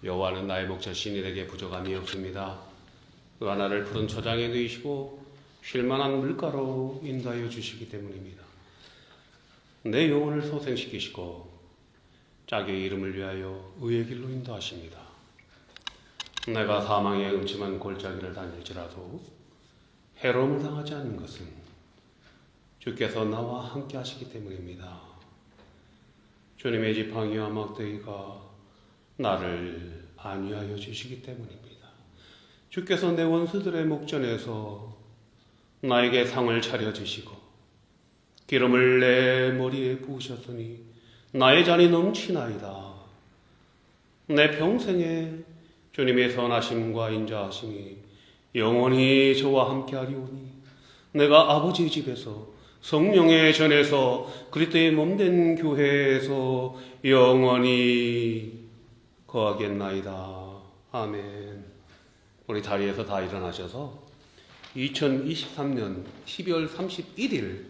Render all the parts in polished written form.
여호와는 나의 목자 신일에게 부족함이 없습니다. 그가 나를 푸른 초장에 누이시고 쉴만한 물가로 인도하여 주시기 때문입니다. 내 영혼을 소생시키시고 자기의 이름을 위하여 의의 길로 인도하십니다. 내가 사망의 음침한 골짜기를 다닐지라도 해로움을 당하지 않는 것은 주께서 나와 함께 하시기 때문입니다. 주님의 지팡이와 막대기가 나를 안위하여 주시기 때문입니다. 주께서 내 원수들의 목전에서 나에게 상을 차려주시고 기름을 내 머리에 부으셨으니 나의 잔이 넘치나이다. 내 평생에 주님의 선하심과 인자하심이 영원히 저와 함께하리오니 내가 아버지의 집에서 성령의 전에서 그리스도의 몸된 교회에서 영원히 거하겠나이다. 아멘. 우리 자리에서 다 일어나셔서 2023년 12월 31일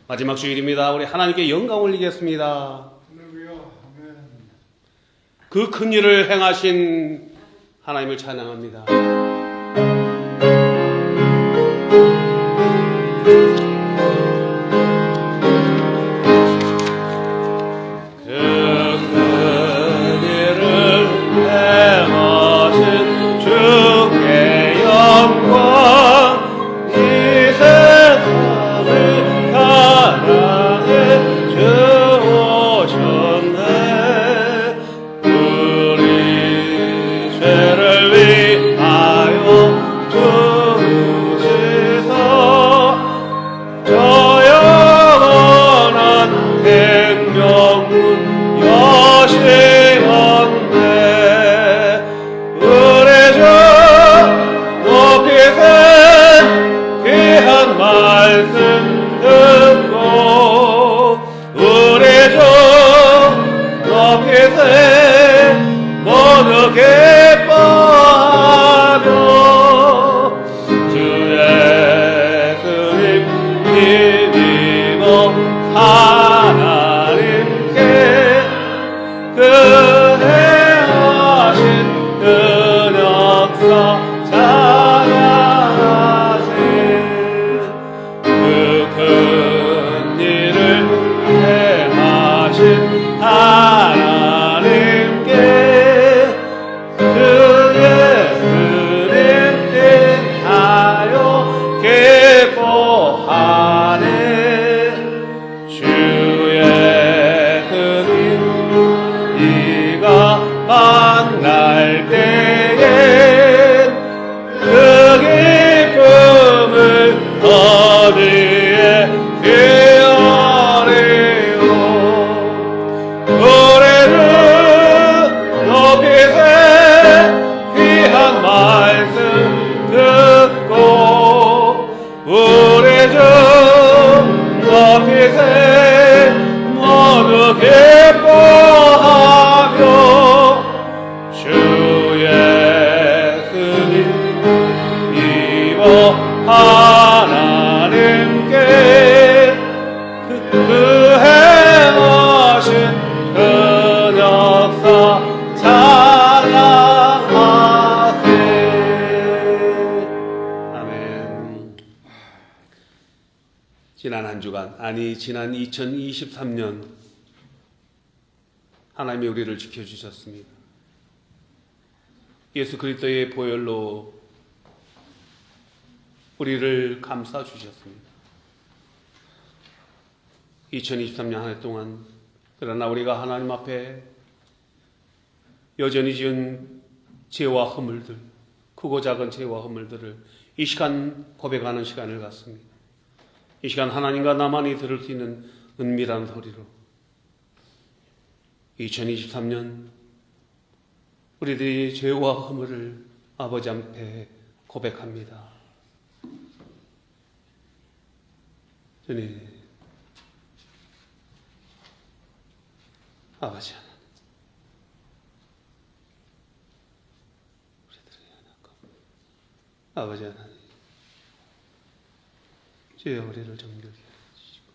마지막 주일입니다. 우리 하나님께 영광 올리겠습니다. 그 큰 일을 행하신 하나님을 찬양합니다. 지난 한 주간, 아니 지난 2023년 하나님이 우리를 지켜주셨습니다. 예수 그리스도의 보혈로 우리를 감싸주셨습니다. 2023년 한 해 동안 그러나 우리가 하나님 앞에 여전히 지은 죄와 허물들, 크고 작은 죄와 허물들을 이 시간 고백하는 시간을 갖습니다. 이 시간 하나님과 나만이 들을 수 있는 은밀한 소리로 2023년 우리들이 죄와 허물을 아버지 앞에 고백합니다. 주님, 아버지 하나님, 우리들의 아버지 하나님, 주의 우리를 정결케 해주시고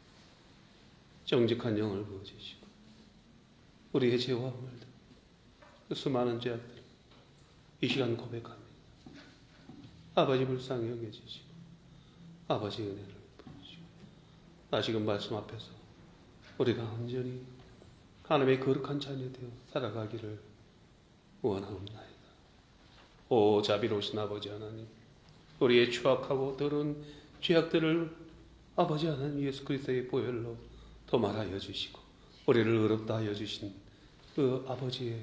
정직한 영을 부어주시고 우리의 죄와 허물들, 그 수많은 죄악들 이 시간 고백합니다. 아버지 불쌍히 여겨주시고 아버지 은혜를 부어주시고 다시금 말씀 앞에서 우리가 온전히 하나님의 거룩한 자녀 되어 살아가기를 원하옵나이다. 오 자비로우신 아버지 하나님, 우리의 추악하고 더러운 죄악들을 아버지 하나님 예수 그리스도의 보혈로 도말하여 주시고 우리를 의롭다 하여 주신 그 아버지의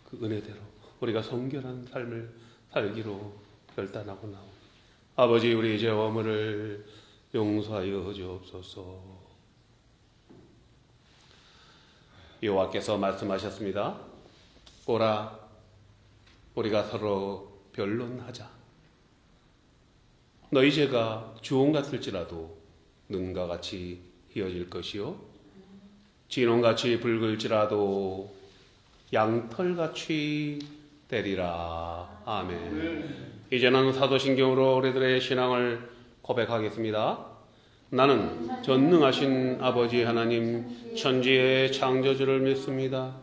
그 은혜대로 우리가 성결한 삶을 살기로 결단하고 나오니 아버지 우리의 죄와 허물을 용서하여 주옵소서. 여호와께서 말씀하셨습니다. 오라, 우리가 서로 변론하자. 너희 죄가 주홍 같을지라도 눈과 같이 희어질 것이요 진홍같이 붉을지라도 양털같이 되리라. 아멘. 이제는 사도신경으로 우리들의 신앙을 고백하겠습니다. 나는 전능하신 아버지 하나님 천지의 창조주를 믿습니다.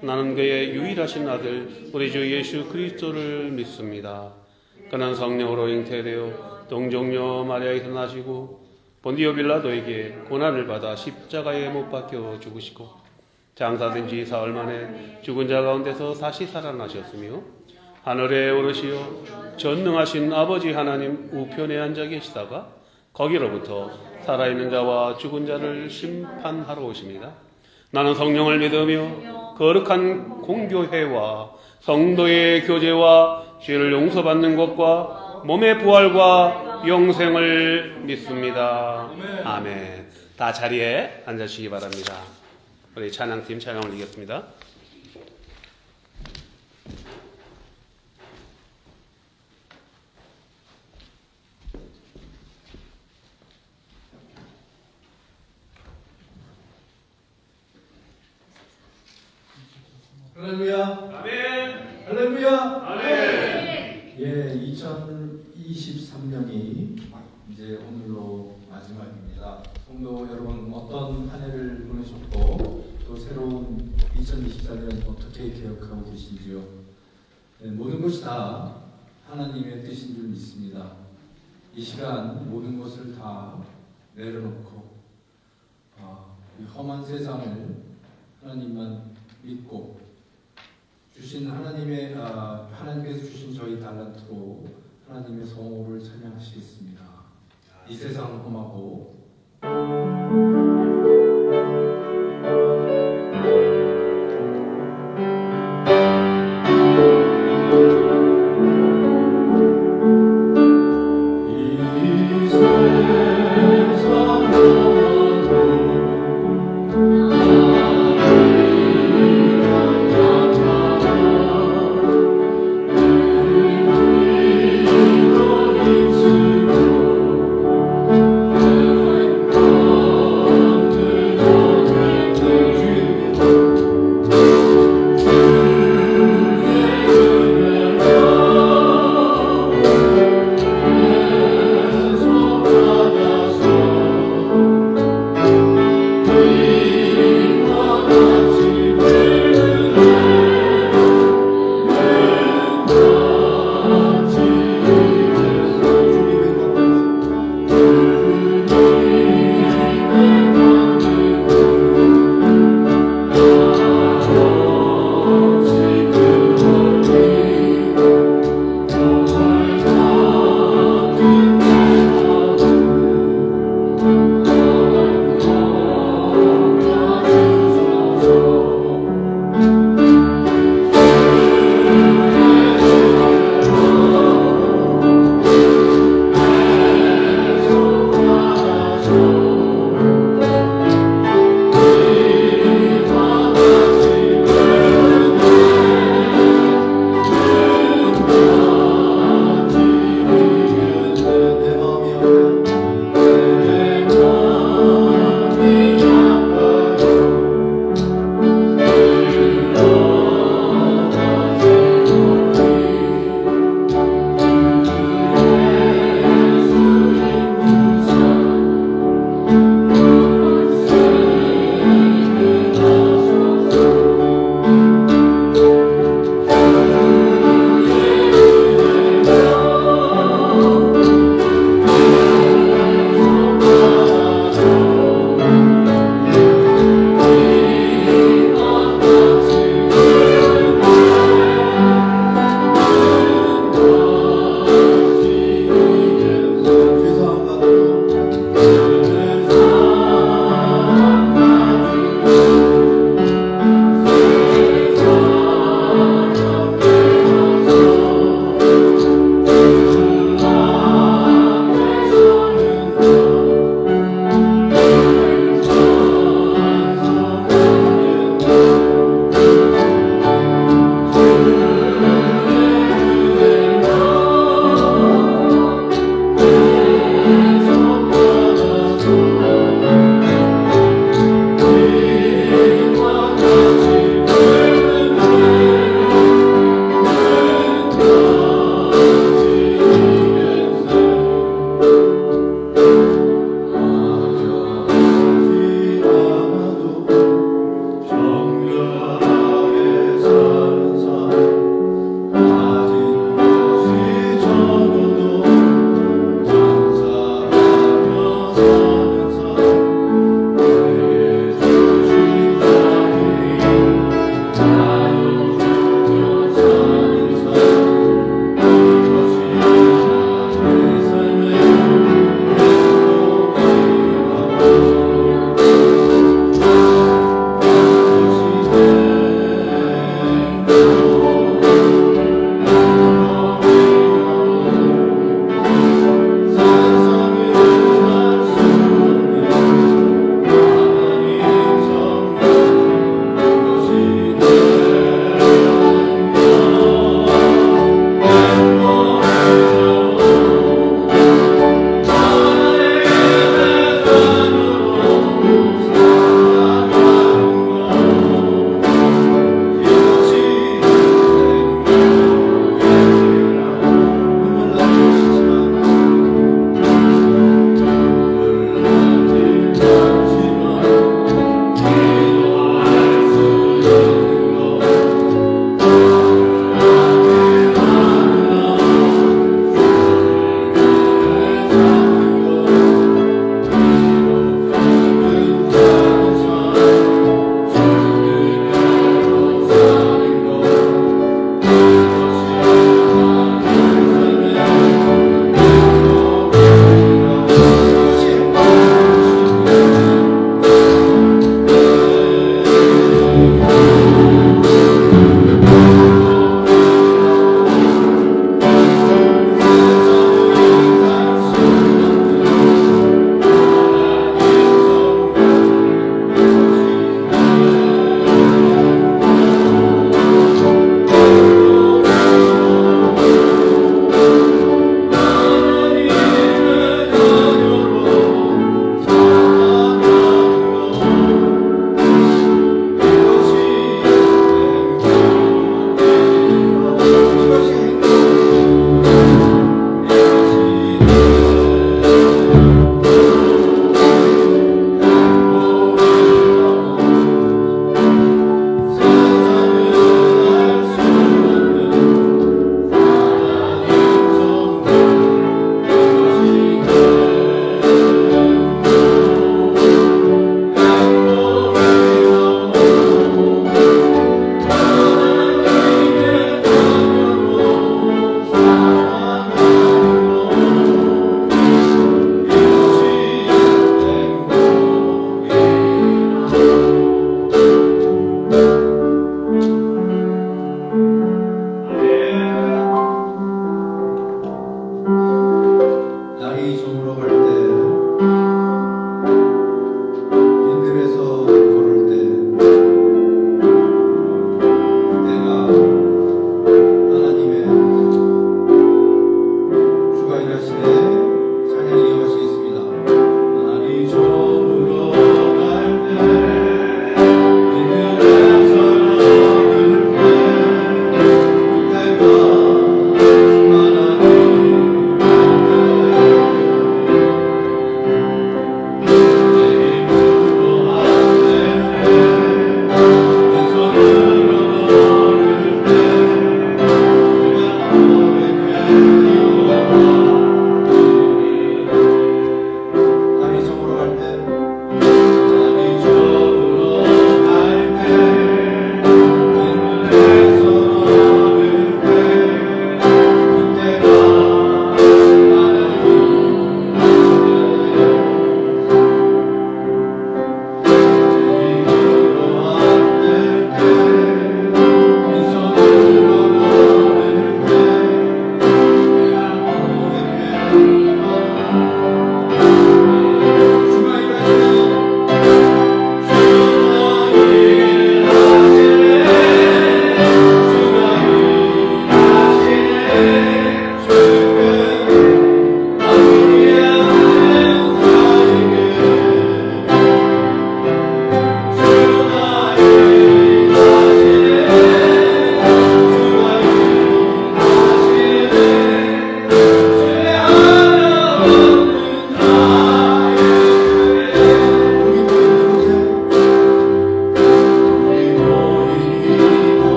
나는 그의 유일하신 아들 우리 주 예수 그리스도를 믿습니다. 그는 성령으로 잉태되어 동정녀 마리아에서 나시고 본디오 빌라도에게 고난을 받아 십자가에 못 박혀 죽으시고 장사된 지 사흘 만에 죽은 자 가운데서 다시 살아나셨으며 하늘에 오르시어 전능하신 아버지 하나님 우편에 앉아 계시다가 거기로부터 살아있는 자와 죽은 자를 심판하러 오십니다. 나는 성령을 믿으며 거룩한 공교회와 성도의 교제와 죄를 용서받는 것과 몸의 부활과 영생을 믿습니다. 아멘. 다 자리에 앉으시기 바랍니다. 우리 찬양팀 찬양 올리겠습니다. 할렐루야. 아멘. 할렐루야. 아멘. 예, 2023년이 이제 오늘로 마지막입니다. 성도 여러분, 어떤 한 해를 보내셨고 또 새로운 2024년 어떻게 기억하고 계신지요? 네, 모든 것이 다 하나님의 뜻인 줄 믿습니다. 이 시간 모든 것을 다 내려놓고 이 험한 세상을 하나님만 믿고 주신 하나님께서 주신 저희 달란트로 하나님의 성호를 찬양하시겠습니다. 이 세상은 험하고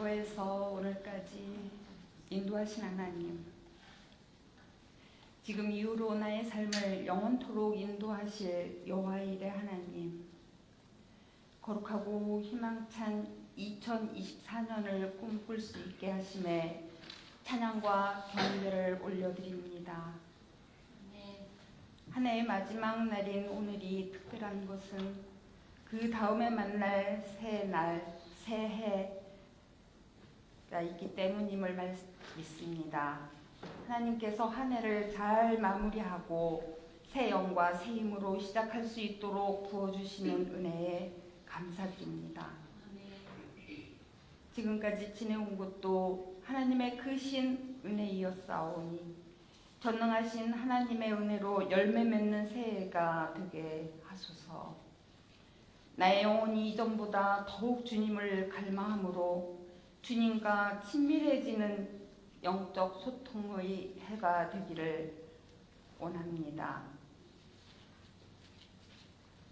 과거에서 오늘까지 인도하신 하나님, 지금 이후로 나의 삶을 영원토록 인도하실 여호와의 하나님, 거룩하고 희망찬 2024년을 꿈꿀 수 있게 하심에 찬양과 경배를 올려드립니다. 한 해의 마지막 날인 오늘이 특별한 것은 그 다음에 만날 새 날, 새해 있기 때문임을 믿습니다. 하나님께서 한 해를 잘 마무리하고 새 영과 새 힘으로 시작할 수 있도록 부어주시는 은혜에 감사드립니다. 지금까지 지내온 것도 하나님의 크신 은혜이었사오니 전능하신 하나님의 은혜로 열매 맺는 새해가 되게 하소서. 나의 영혼이 이전보다 더욱 주님을 갈망함으로 주님과 친밀해지는 영적 소통의 해가 되기를 원합니다.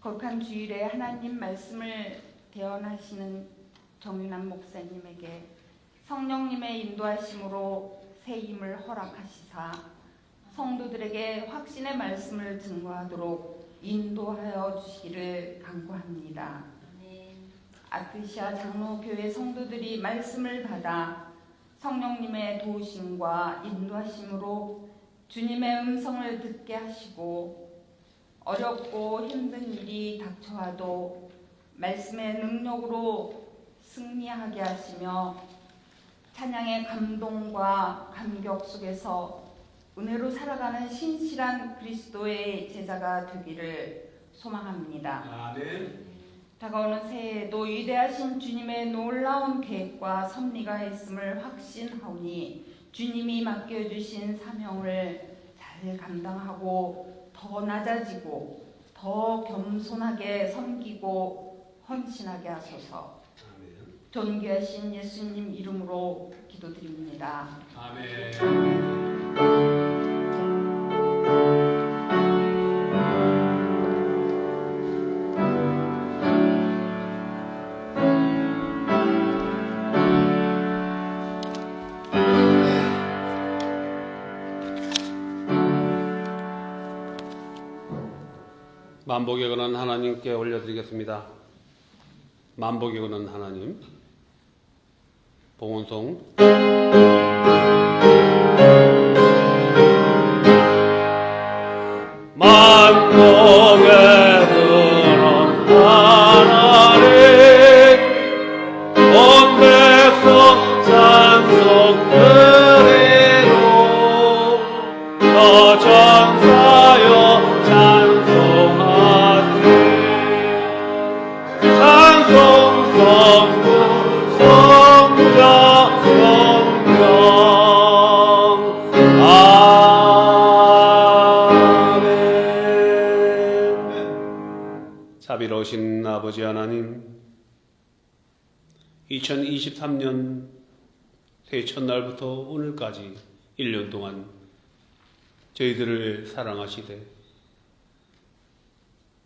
거룩한 주일에 하나님 말씀을 대언하시는 정윤환 목사님에게 성령님의 인도하심으로 새 힘을 허락하시사 성도들에게 확신의 말씀을 증거하도록 인도하여 주시기를 간구합니다. 아트시아 장로교회 성도들이 말씀을 받아 성령님의 도우심과 인도하심으로 주님의 음성을 듣게 하시고 어렵고 힘든 일이 닥쳐와도 말씀의 능력으로 승리하게 하시며 찬양의 감동과 감격 속에서 은혜로 살아가는 신실한 그리스도의 제자가 되기를 소망합니다. 아멘. 다가오는 새해에도 위대하신 주님의 놀라운 계획과 섭리가 있음을 확신하오니 주님이 맡겨주신 사명을 잘 감당하고 더 낮아지고 더 겸손하게 섬기고 헌신하게 하소서. 존귀하신 예수님 이름으로 기도드립니다. 아멘. 만복에 관한 하나님께 올려드리겠습니다. 만복에 관한 하나님, 봉헌송. 만복에 관한 하나님, 온 백성 찬송 드리로 더 전사여 자비로우신 아버지 하나님, 2023년 새해 첫날부터 오늘까지 1년 동안 저희들을 사랑하시되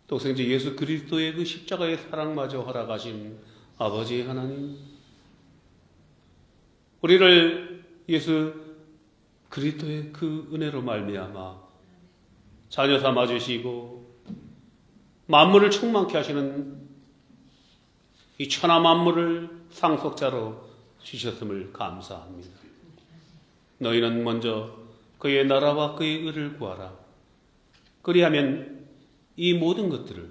독생자 예수 그리스도의 그 십자가의 사랑마저 허락하신 아버지 하나님, 우리를 예수 그리스도의 그 은혜로 말미암아 자녀 삼아 주시고 만물을 충만케 하시는 이 천하 만물을 상속자로 주셨음을 감사합니다. 너희는 먼저 그의 나라와 그의 의를 구하라. 그리하면 이 모든 것들을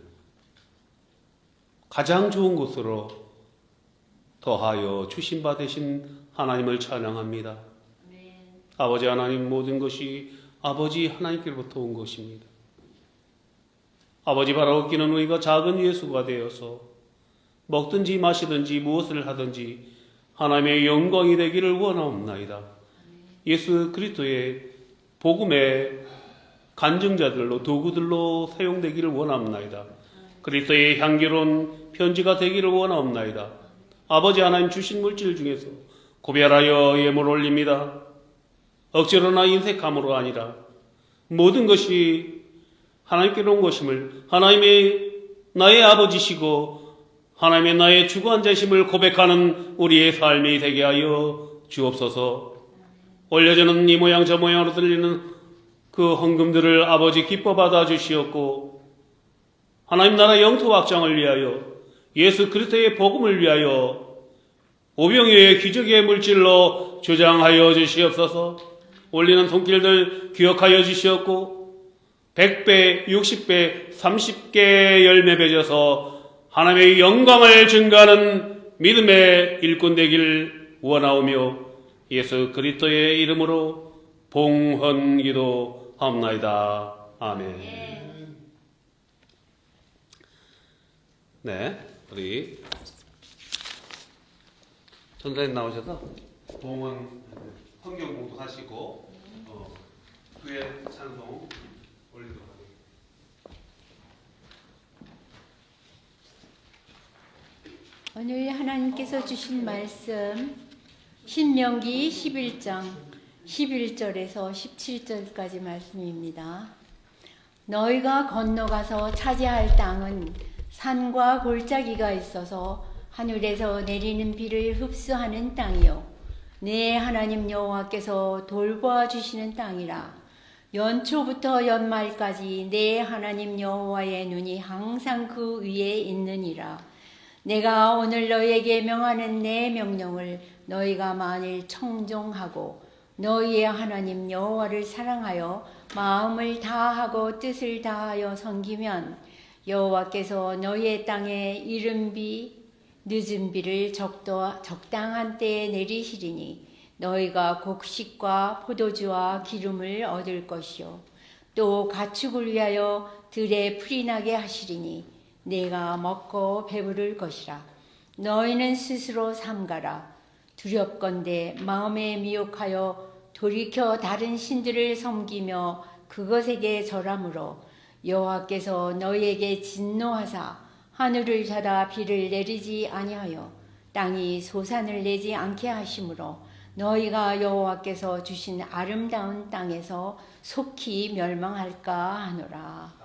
가장 좋은 것으로 더하여 주신 바 되신 하나님을 찬양합니다. 아버지 하나님, 모든 것이 아버지 하나님께로부터 온 것입니다. 아버지 바라옵기는 우리가 작은 예수가 되어서 먹든지 마시든지 무엇을 하든지 하나님의 영광이 되기를 원하옵나이다. 예수 그리스도의 복음의 간증자들로 도구들로 사용되기를 원합니다. 그리스도의 향기로운 편지가 되기를 원합니다. 아버지 하나님 주신 물질 중에서 고별하여 예물 올립니다. 억지로나 인색함으로 아니라 모든 것이 하나님께로 온 것임을, 하나님의 나의 아버지시고 하나님의 나의 주관자심을 고백하는 우리의 삶이 되게 하여 주옵소서. 올려지는 이 모양 저 모양으로 들리는 그 헌금들을 아버지 기뻐 받아 주시옵고, 하나님 나라 영토 확장을 위하여, 예수 그리스도의 복음을 위하여 오병이어의 기적의 물질로 주장하여 주시옵소서. 올리는 손길들 기억하여 주시옵고 100배, 60배, 30개 열매 맺어서 하나님의 영광을 증가하는 믿음의 일꾼 되기를 원하오며 예수 그리스도의 이름으로 봉헌기도하옵나이다. 아멘. 네, 우리 전사님 나오셔서 봉헌 성경 공독하시고 교회 찬송 올리도록 하겠습니다. 오늘 하나님께서 주신 말씀 신명기 11장 11절에서 17절까지 말씀입니다. 너희가 건너가서 차지할 땅은 산과 골짜기가 있어서 하늘에서 내리는 비를 흡수하는 땅이요 내 하나님 여호와께서 돌보아 주시는 땅이라. 연초부터 연말까지 내 하나님 여호와의 눈이 항상 그 위에 있느니라. 내가 오늘 너희에게 명하는 내 명령을 너희가 만일 청종하고 너희의 하나님 여호와를 사랑하여 마음을 다하고 뜻을 다하여 섬기면 여호와께서 너희의 땅에 이른 비 늦은 비를 적당한 때에 내리시리니 너희가 곡식과 포도주와 기름을 얻을 것이요 또 가축을 위하여 들에 풀이 나게 하시리니 내가 먹고 배부를 것이라. 너희는 스스로 삼가라. 두렵건대 마음에 미혹하여 돌이켜 다른 신들을 섬기며 그것에게 절함으로 여호와께서 너희에게 진노하사 하늘을 닫아 비를 내리지 아니하여 땅이 소산을 내지 않게 하심으로 너희가 여호와께서 주신 아름다운 땅에서 속히 멸망할까 하노라.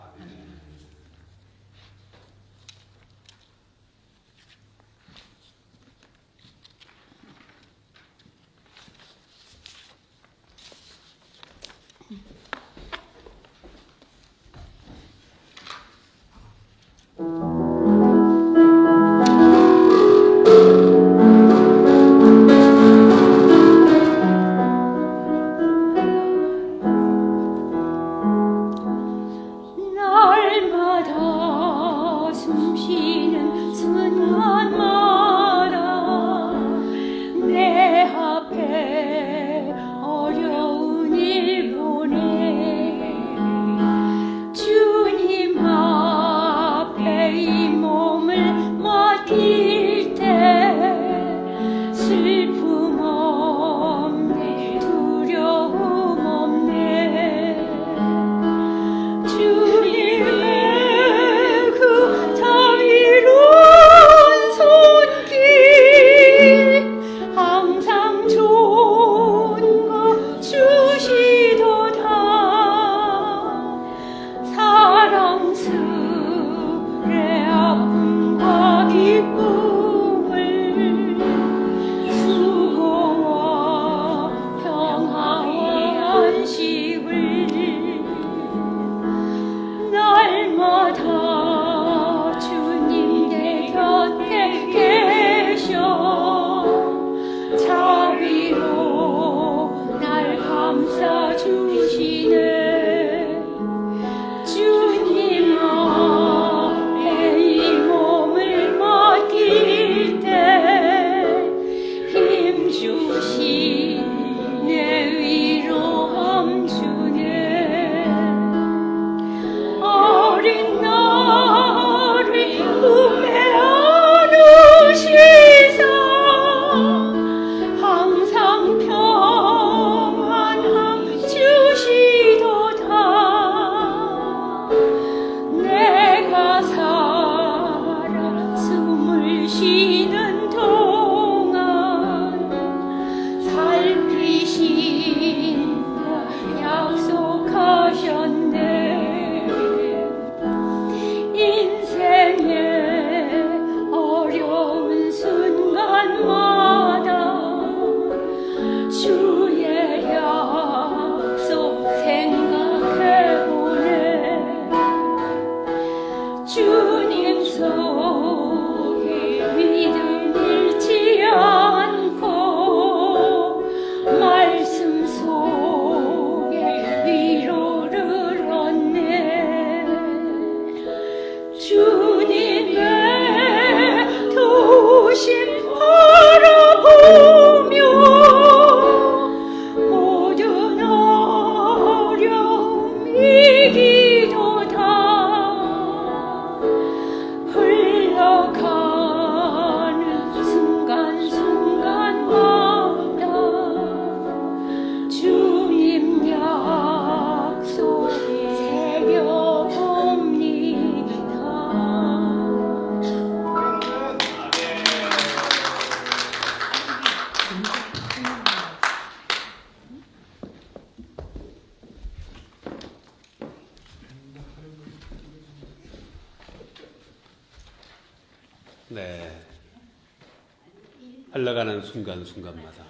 항상 평안하시길 네. 흘러가는 순간순간마다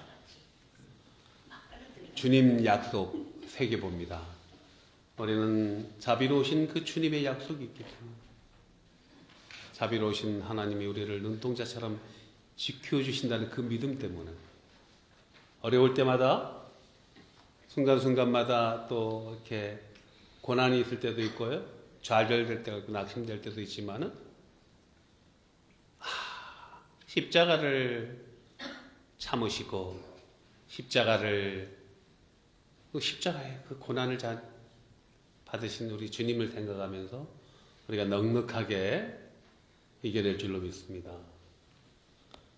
주님 약속 새겨봅니다. 우리는 자비로우신 그 주님의 약속이 있기 때문에, 자비로우신 하나님이 우리를 눈동자처럼 지켜주신다는 그 믿음 때문에 어려울 때마다 순간순간마다 또 이렇게 고난이 있을 때도 있고요, 좌절될 때가 있고 낙심될 때도 있지만은 십자가를 참으시고 십자가의 그 고난을 받으신 우리 주님을 생각하면서 우리가 넉넉하게 이겨낼 줄로 믿습니다.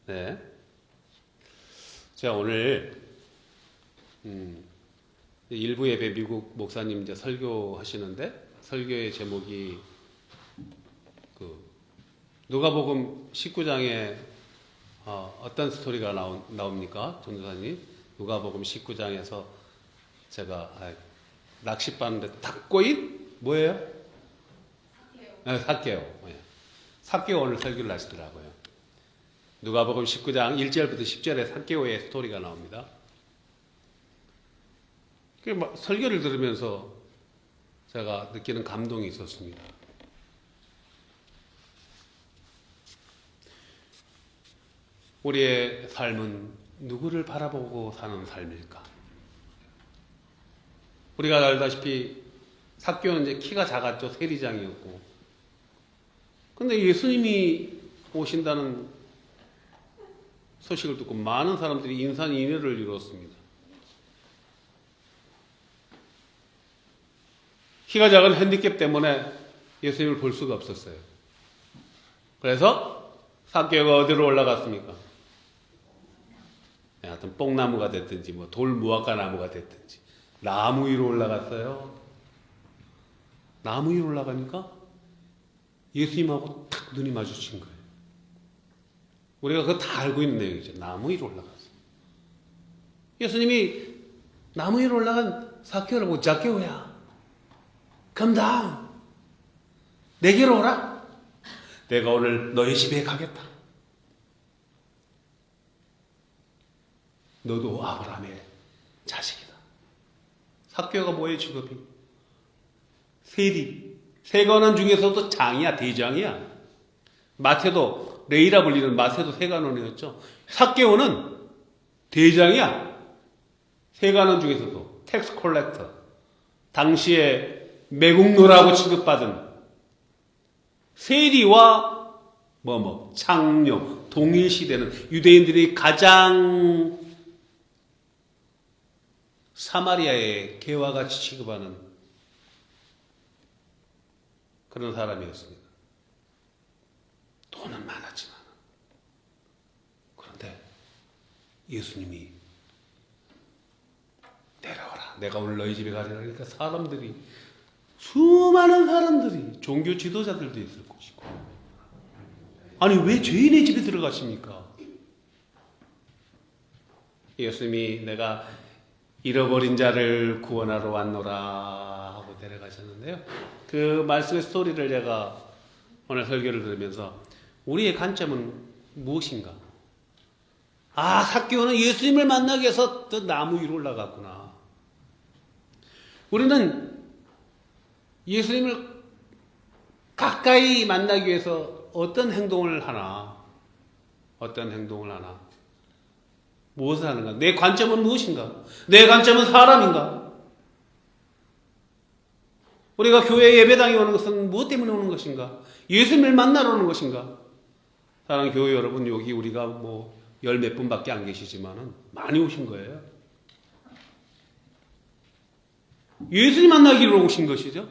네. 제가 오늘 일부 예배 미국 목사님 이제 설교하시는데, 설교의 제목이 누가복음 19장에 어떤 스토리가 나옵니까? 전도사님, 누가복음 19장에서 제가 낚싯바는데 탁 꼬인 뭐예요? 삭개오. 삭개오 오늘 설교를 하시더라고요. 누가복음 19장 1절부터 10절에 삭개오의 스토리가 나옵니다. 설교를 들으면서 제가 느끼는 감동이 있었습니다. 우리의 삶은 누구를 바라보고 사는 삶일까? 우리가 알다시피 삭개오는 이제 키가 작았죠. 세리장이었고. 근데 예수님이 오신다는 소식을 듣고 많은 사람들이 인산인해를 이루었습니다. 키가 작은 핸디캡 때문에 예수님을 볼 수가 없었어요. 그래서 삭개오가 어디로 올라갔습니까? 하여튼 뽕나무가 됐든지 뭐 돌무화과 나무가 됐든지 나무 위로 올라갔어요. 나무 위로 올라가니까 예수님하고 탁 눈이 마주친 거예요. 우리가 그거 다 알고 있는 내용이죠. 나무 위로 올라갔어요. 예수님이 나무 위로 올라간 삭개오를 보고, 삭개오야, come down. 내게로 오라. 내가 오늘 너희 집에 가겠다. 너도 아브라함의 자식이다. 삭개오가 뭐예요, 직업이? 세리. 세관원 중에서도 장이야, 대장이야. 마태도, 레이라 불리는 마태도 세관원이었죠. 삭개오는 대장이야. 세관원 중에서도 텍스 콜렉터. 당시에 매국노라고 취급받은 세리와 창녀, 동일시대는 유대인들이 가장 사마리아의 개와 같이 취급하는 그런 사람이었습니다. 돈은 많았지만. 그런데 예수님이 내려오라. 내가 오늘 너희 집에 가리라. 그러니까 사람들이, 수많은 사람들이, 종교 지도자들도 있을 것이고. 아니, 왜 죄인의 집에 들어가십니까? 예수님이 내가 잃어버린 자를 구원하러 왔노라 하고 데려가셨는데요. 그 말씀의 스토리를 제가 오늘 설교를 들으면서 우리의 관점은 무엇인가? 삭개오는 예수님을 만나기 위해서 또 나무 위로 올라갔구나. 우리는 예수님을 가까이 만나기 위해서 어떤 행동을 하나? 무엇을 하는가? 내 관점은 무엇인가? 내 관점은 사람인가? 우리가 교회 예배당에 오는 것은 무엇 때문에 오는 것인가? 예수님을 만나러 오는 것인가? 사랑하는 교회 여러분, 여기 우리가 열 몇 분밖에 안 계시지만은 많이 오신 거예요. 예수님 만나기로 오신 것이죠.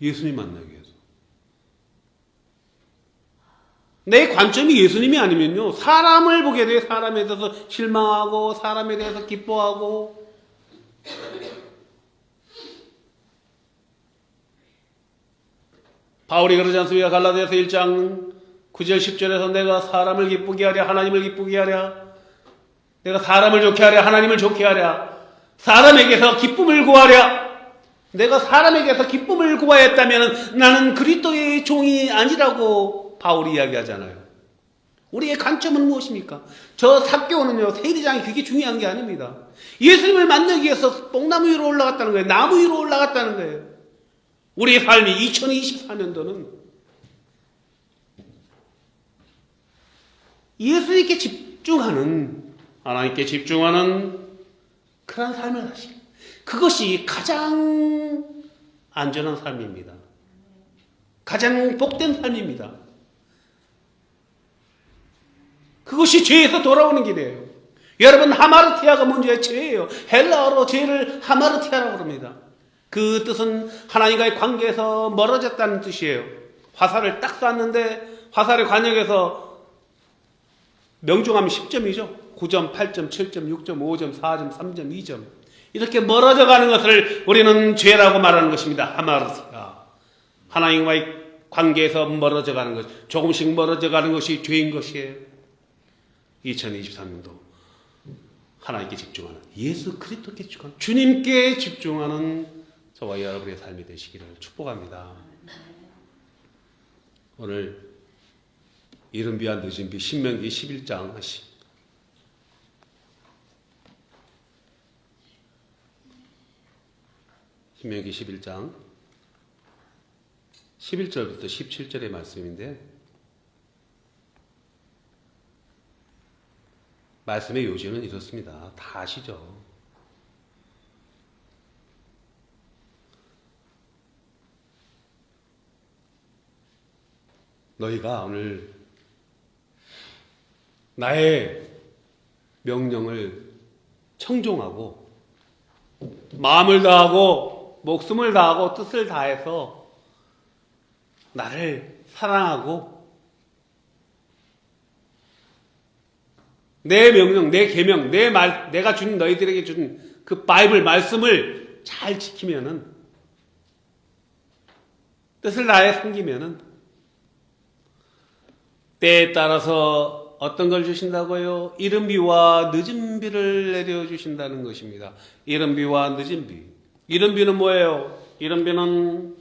예수님 만나기 위해서. 내 관점이 예수님이 아니면요, 사람을 보게 돼. 사람에 대해서 실망하고 사람에 대해서 기뻐하고. 바울이 그러지 않습니까? 갈라디아서 1장 9절 10절에서 내가 사람을 기쁘게 하랴 하나님을 기쁘게 하랴, 내가 사람을 좋게 하랴 하나님을 좋게 하랴, 사람에게서 기쁨을 구하랴. 내가 사람에게서 기쁨을 구하였다면 나는 그리스도의 종이 아니라고 바울이 이야기하잖아요. 우리의 관점은 무엇입니까? 저 삭개오는요, 세리장이 그게 중요한 게 아닙니다. 예수님을 만나기 위해서 뽕나무 위로 올라갔다는 거예요. 나무 위로 올라갔다는 거예요. 우리의 삶이 2024년도는 예수님께 집중하는, 하나님께 집중하는 그런 삶을 하시. 그것이 가장 안전한 삶입니다. 가장 복된 삶입니다. 그것이 죄에서 돌아오는 길이에요. 여러분, 하마르티아가 뭔지 죄예요. 헬라어로 죄를 하마르티아라고 합니다. 그 뜻은 하나님과의 관계에서 멀어졌다는 뜻이에요. 화살을 딱 쐈는데 화살의 관역에서 명중하면 10점이죠. 9점, 8점, 7점, 6점, 5점, 4점, 3점, 2점. 이렇게 멀어져 가는 것을 우리는 죄라고 말하는 것입니다. 하마르티아. 하나님과의 관계에서 멀어져 가는 것, 조금씩 멀어져 가는 것이 죄인 것이에요. 2023년도 하나님께 집중하는, 예수 그리스도께 집중하는, 주님께 집중하는 저와 여러분의 삶이 되시기를 축복합니다. 오늘 이른 비와 늦은 비, 신명기 11장 신명기 11장 11절부터 17절의 말씀인데, 말씀의 요지는 이렇습니다. 다 아시죠? 너희가 오늘 나의 명령을 청종하고 마음을 다하고 목숨을 다하고 뜻을 다해서 나를 사랑하고 내 명령, 내 계명, 내 말, 내가 준 너희들에게 준 그 바이블 말씀을 잘 지키면은, 뜻을 다해 섬기면은 때에 따라서 어떤 걸 주신다고요? 이른 비와 늦은 비를 내려주신다는 것입니다. 이른 비와 늦은 비. 이른 비는 뭐예요? 이른 비는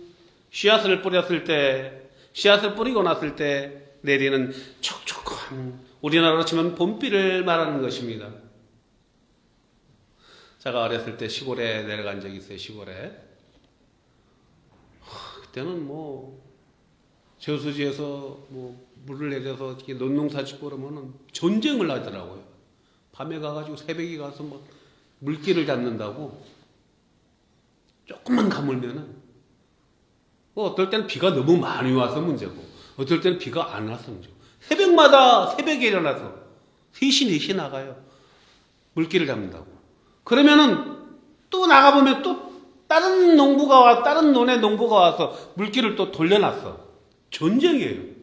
씨앗을 뿌렸을 때, 씨앗을 뿌리고 났을 때 내리는 촉촉한, 우리나라로 치면 봄비를 말하는 것입니다. 제가 어렸을 때 시골에 내려간 적이 있어요. 시골에. 그때는 뭐 저수지에서 뭐 물을 내려서 이렇게 논농사 짓고 그러면은 전쟁을 하더라고요. 밤에 가가지고 새벽에 가서 막 물기를 잡는다고. 조금만 가물면은, 어떨 때는 비가 너무 많이 와서 문제고, 어떨 때는 비가 안 와서 문제고, 새벽에 일어나서 3시, 4시 나가요. 물기를 잡는다고. 그러면은 또 나가보면 또 다른 논의 농부가 와서 물기를 또 돌려놨어. 전쟁이에요.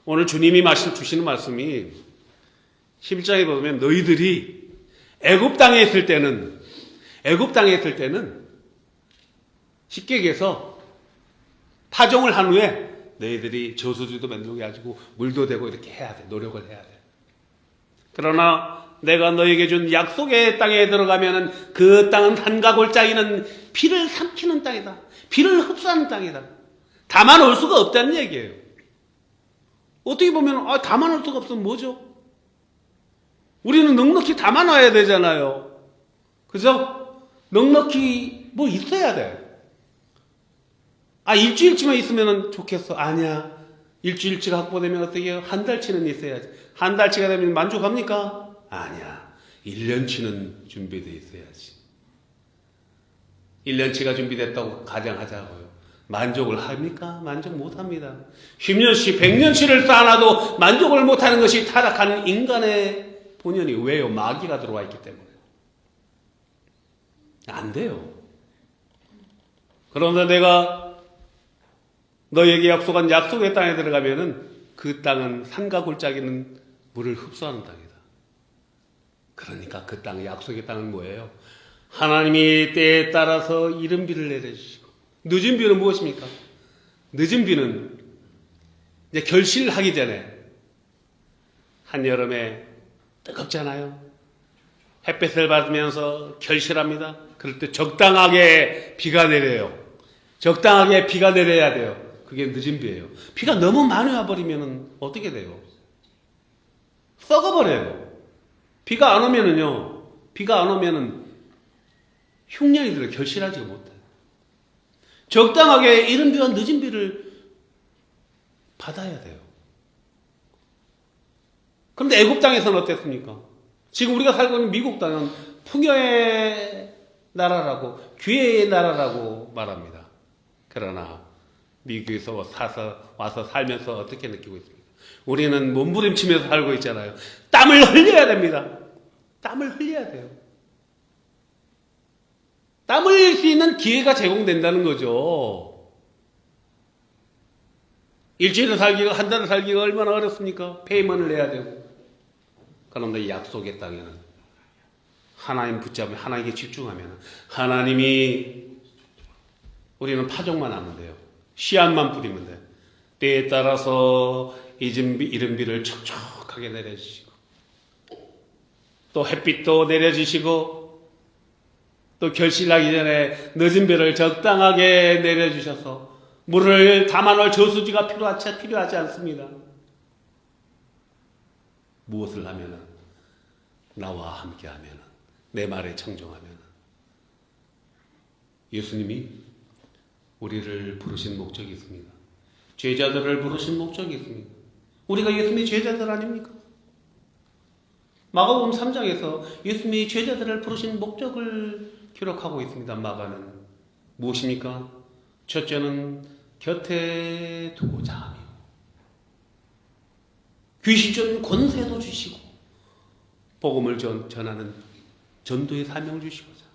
오늘 주님이 주시는 말씀이 11장에 보면, 너희들이 애굽 땅에 있을 때는 쉽게 얘기해서 파종을 한 후에 너희들이 저수지도 만들게 가지고 물도 대고 이렇게 해야 돼. 노력을 해야 돼. 그러나 내가 너에게 준 약속의 땅에 들어가면은 그 땅은 산과 골짜기는 비를 삼키는 땅이다. 비를 흡수하는 땅이다. 다만 올 수가 없다는 얘기예요. 어떻게 보면 다만 올 수가 없으면 뭐죠? 우리는 넉넉히 다만 와야 되잖아요. 그죠? 넉넉히 뭐 있어야 돼. 일주일치만 있으면 좋겠어. 아니야. 일주일치가 확보되면 어떻게 해요? 한 달치는 있어야지. 한 달치가 되면 만족합니까? 아니야. 1년치는 준비되어 있어야지. 1년치가 준비됐다고 가정하자고요. 만족을 합니까? 만족 못합니다. 10년치, 100년치를 쌓아놔도 만족을 못하는 것이 타락하는 인간의 본연이. 왜요? 마귀가 들어와 있기 때문에. 안 돼요. 그런데 내가 너에게 약속한 약속의 땅에 들어가면은 그 땅은 산과 골짜기는 물을 흡수하는 땅이다. 그러니까 그 땅, 약속의 땅은 뭐예요? 하나님이 때에 따라서 이른 비를 내려주시고, 늦은 비는 무엇입니까? 늦은 비는 이제 결실하기 전에, 한여름에 뜨겁잖아요. 햇볕을 받으면서 결실합니다. 그럴 때 적당하게 비가 내려요. 적당하게 비가 내려야 돼요. 그게 늦은 비예요. 비가 너무 많이 와버리면 어떻게 돼요? 썩어버려요. 비가 안 오면은 흉년이 들어 결실하지 못해요. 적당하게 이른 비와 늦은 비를 받아야 돼요. 그런데 애굽 땅에서는 어땠습니까? 지금 우리가 살고 있는 미국 땅은 풍요의 나라라고, 기회의 나라라고 말합니다. 그러나 미국에서 와서 살면서 어떻게 느끼고 있습니까? 우리는 몸부림치면서 살고 있잖아요. 땀을 흘려야 됩니다. 땀을 흘려야 돼요. 땀 흘릴 수 있는 기회가 제공된다는 거죠. 일주일을 살기가, 한 달을 살기가 얼마나 어렵습니까? 페이먼을 내야 되고. 그런데 이 약속의 땅에는 하나님 붙잡으면, 하나님께 집중하면 하나님이, 우리는 파종만 하면 돼요. 씨앗만 뿌리면 돼요. 때에 따라서 이른 비를 촉촉하게 내려주시고, 또 햇빛도 내려주시고, 또 결실나기 전에 늦은 비를 적당하게 내려주셔서 물을 담아놓을 저수지가 필요하지 않습니다. 무엇을 하면은, 나와 함께 하면은, 내 말에 청종하면은, 예수님이 우리를 부르신 목적이 있습니다. 제자들을 부르신 목적이 있습니다. 우리가 예수님의 제자들 아닙니까? 마가복음 3장에서 예수님이 제자들을 부르신 목적을 기록하고 있습니다. 마가는 무엇입니까? 첫째는 곁에 두고자 하며, 귀신 쫓는 권세도 주시고, 복음을 전하는 전도의 사명을 주시고자.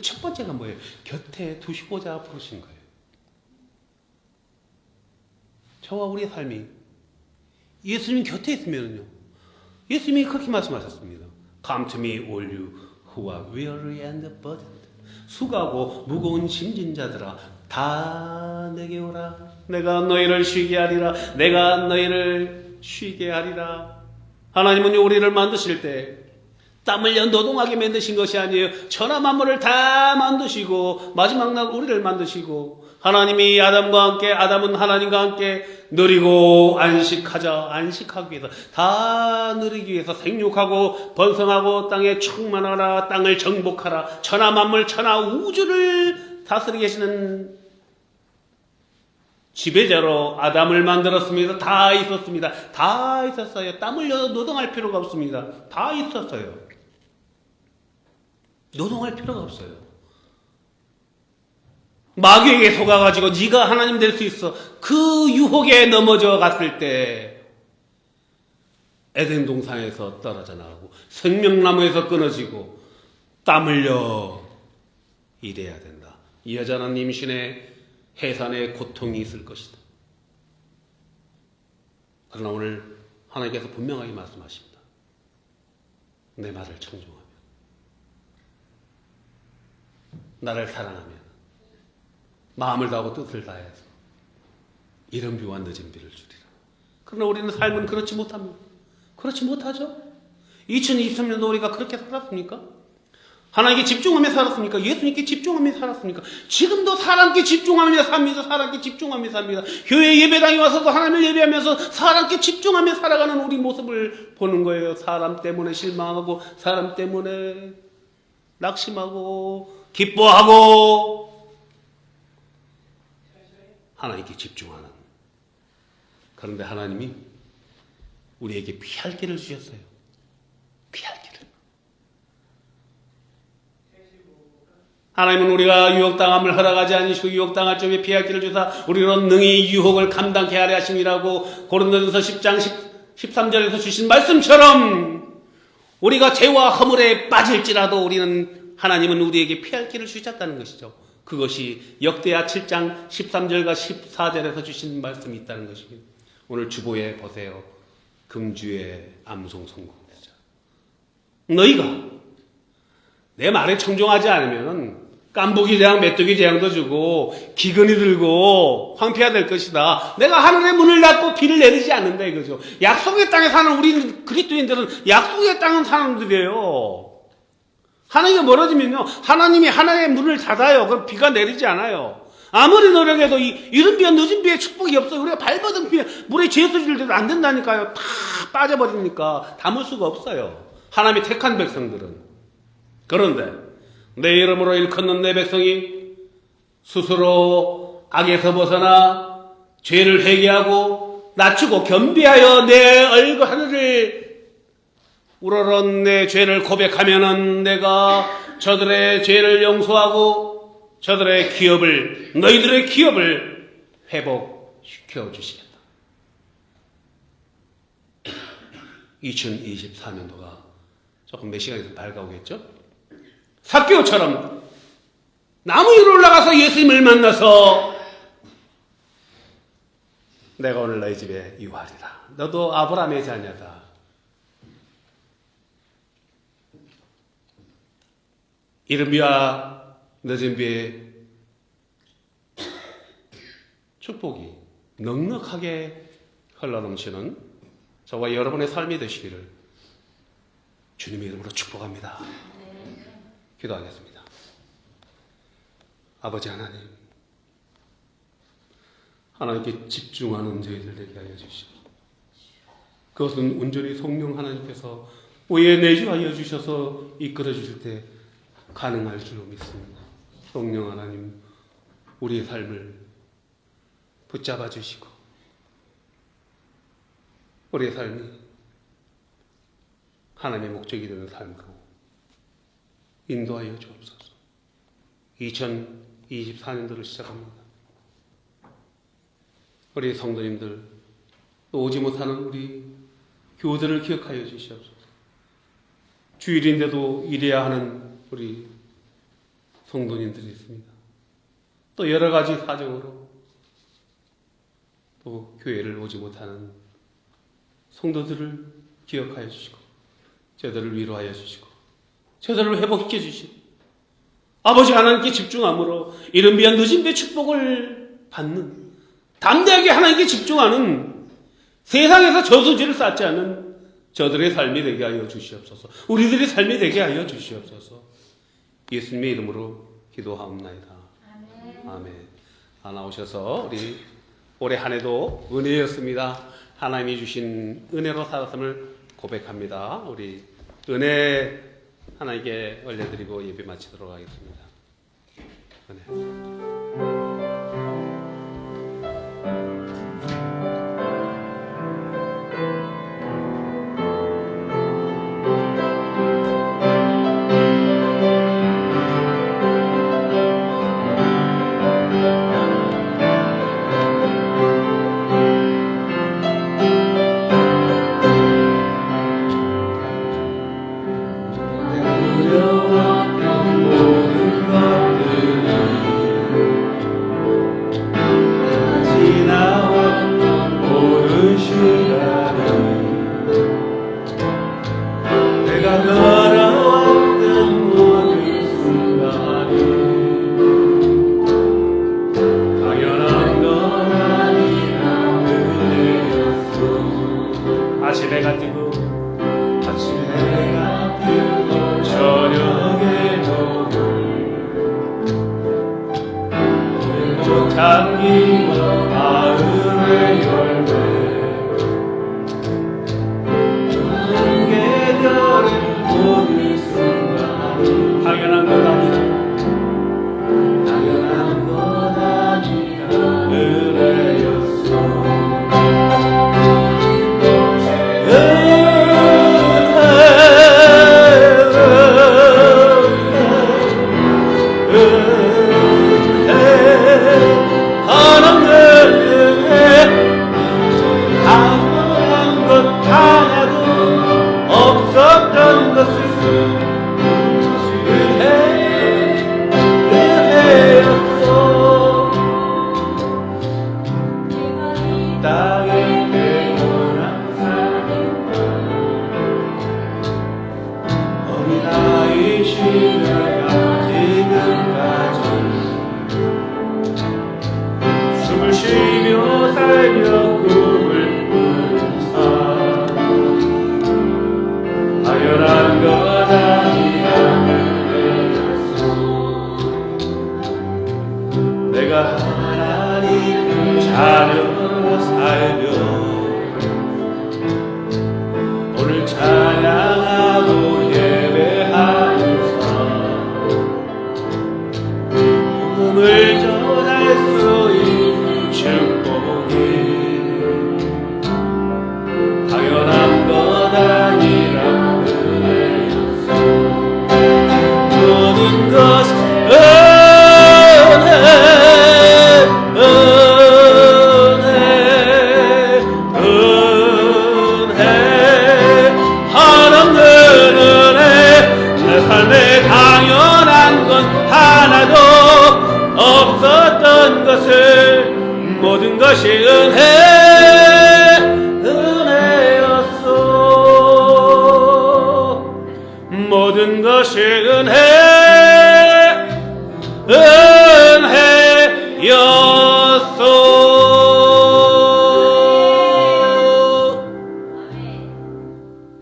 첫 번째가 뭐예요? 곁에 두시고자 부르신 거예요. 저와 우리의 삶이 예수님 곁에 있으면요, 예수님이 그렇게 말씀하셨습니다. Come to me, all you who are weary and burdened. 수고하고 무거운 짐진 자들아, 다 내게 오라. 내가 너희를 쉬게 하리라. 내가 너희를 쉬게 하리라. 하나님은 우리를 만드실 때 땀 흘려 노동하게 만드신 것이 아니에요. 천하 만물을 다 만드시고 마지막 날 우리를 만드시고, 하나님이 아담은 하나님과 함께 누리고 안식하기 위해서, 다 누리기 위해서 생육하고 번성하고 땅에 충만하라, 땅을 정복하라, 천하 만물 천하 우주를 다스리고 계시는 지배자로 아담을 만들었습니다. 다 있었습니다. 다 있었어요. 땀 흘려 노동할 필요가 없습니다. 다 있었어요. 노동할 필요가 없어요. 마귀에게 속아가지고 네가 하나님 될 수 있어, 그 유혹에 넘어져 갔을 때 에덴 동산에서 떨어져 나가고 생명나무에서 끊어지고 땀 흘려 일해야 된다. 이 여자는 임신에 해산의 고통이 있을 것이다. 그러나 오늘 하나님께서 분명하게 말씀하십니다. 내 말을 청종하면, 나를 사랑하면, 마음을 다하고 뜻을 다해서 이른 비와 늦은 비를 주리라. 그러나 우리는 삶은 그렇지 못합니다. 그렇지 못하죠. 2023년도 우리가 그렇게 살았습니까? 하나님께 집중하며 살았습니까? 예수님께 집중하며 살았습니까? 지금도 사람께 집중하며 삽니다. 사람께 집중하며 삽니다. 교회 예배당에 와서도 하나님을 예배하면서 사람께 집중하며 살아가는 우리 모습을 보는 거예요. 사람 때문에 실망하고, 사람 때문에 낙심하고, 기뻐하고, 하나님께 집중하는. 그런데 하나님이 우리에게 피할 길을 주셨어요. 피할 길을. 하나님은 우리가 유혹당함을 허락하지 않으시고 유혹당할 점에 피할 길을 주사 우리로 능히 유혹을 감당케 하려 하심이라고 고린도전서 10장 13절에서 주신 말씀처럼, 우리가 죄와 허물에 빠질지라도 하나님은 우리에게 피할 길을 주셨다는 것이죠. 그것이 역대하 7장 13절과 14절에서 주신 말씀이 있다는 것입니다. 오늘 주보에 보세요. 금주의 암송 성공되자. 너희가 내 말에 청종하지 않으면 깐부기 재앙, 메뚜기 재앙도 주고 기근이 들고 황폐화 될 것이다. 내가 하늘의 문을 닫고 비를 내리지 않는다 이거죠. 약속의 땅에 사는 우리 그리스도인들은 약속의 땅은 사람들이에요. 하나님과 멀어지면요, 하나님이 하나의 문을 닫아요. 그럼 비가 내리지 않아요. 아무리 노력해도 이른 비와 늦은 비의 축복이 없어요. 우리가 발버둥 비에 물에 죄수질 때도 안 된다니까요. 다 빠져버리니까 담을 수가 없어요. 하나님이 택한 백성들은. 그런데 내 이름으로 일컫는 내 백성이 스스로 악에서 벗어나 죄를 회개하고 낮추고 겸비하여 내 얼굴 하늘을 우러러 내 죄를 고백하면은 내가 저들의 죄를 용서하고 저들의 기업을, 너희들의 기업을 회복시켜 주시겠다. 2024년도가 조금 몇 시간 있으면 밝아오겠죠? 삭개오처럼 나무 위로 올라가서 예수님을 만나서 내가 오늘 너희 집에 유하리라. 너도 아브라함의 자녀다. 이른 비와 늦은 비의 축복이 넉넉하게 흘러넘치는 저와 여러분의 삶이 되시기를 주님의 이름으로 축복합니다. 기도하겠습니다. 아버지 하나님, 하나님께 집중하는 저희들 되게 하여 주시고 그것은 온전히 성령 하나님께서 우리의 내주하여 주셔서 이끌어 주실 때 가능할 줄로 믿습니다. 성령 하나님, 우리의 삶을 붙잡아 주시고 우리의 삶이 하나님의 목적이 되는 삶으로 인도하여 주옵소서. 2024년도를 시작합니다. 우리 성도님들, 또 오지 못하는 우리 교우들을 기억하여 주시옵소서. 주일인데도 일해야 하는 우리 성도님들이 있습니다. 또 여러 가지 사정으로 또 교회를 오지 못하는 성도들을 기억하여 주시고 저들을 위로하여 주시고 저들을 회복시켜 주시고 아버지 하나님께 집중함으로 이른 비와 늦은 비의 축복을 받는 담대하게 하나님께 집중하는 세상에서 저수지를 쌓지 않은 저들의 삶이 되게 하여 주시옵소서. 우리들의 삶이 되게 하여 주시옵소서. 예수님의 이름으로 기도하옵나이다. 아멘. 나오셔서 우리 올해 한 해도 은혜였습니다. 하나님이 주신 은혜로 살았음을 고백합니다. 우리 은혜 하나님께 올려드리고 예배 마치도록 하겠습니다. 은혜. 내가 삶에 당연한 건 하나도 없었던 것을 모든 것이 은혜였소. 모든 것이 은혜였소.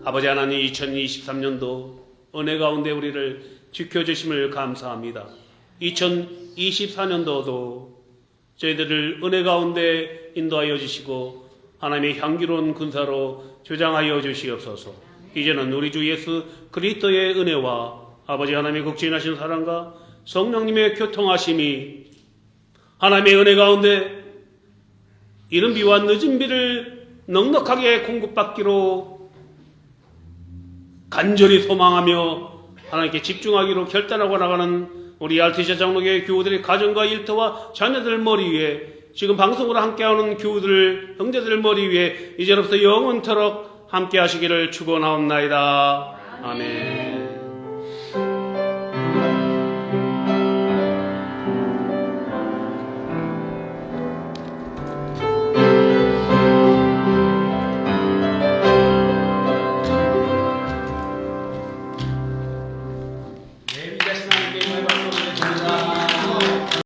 아버지 하나님, 2023년도 은혜 가운데 우리를 지켜주심을 감사합니다. 2024년도도 저희들을 은혜 가운데 인도하여 주시고 하나님의 향기로운 군사로 주장하여 주시옵소서. 이제는 우리 주 예수 그리스도의 은혜와 아버지 하나님의 극진하신 사랑과 성령님의 교통하심이 하나님의 은혜 가운데 이른 비와 늦은 비를 넉넉하게 공급받기로 간절히 소망하며 하나님께 집중하기로 결단하고 나가는 우리 RTC 장로교회 교우들의 가정과 일터와 자녀들 머리 위에 지금 방송으로 함께하는 교우들 형제들 머리 위에 이제로부터 영원토록 함께 하시기를 축원하옵나이다. 아멘.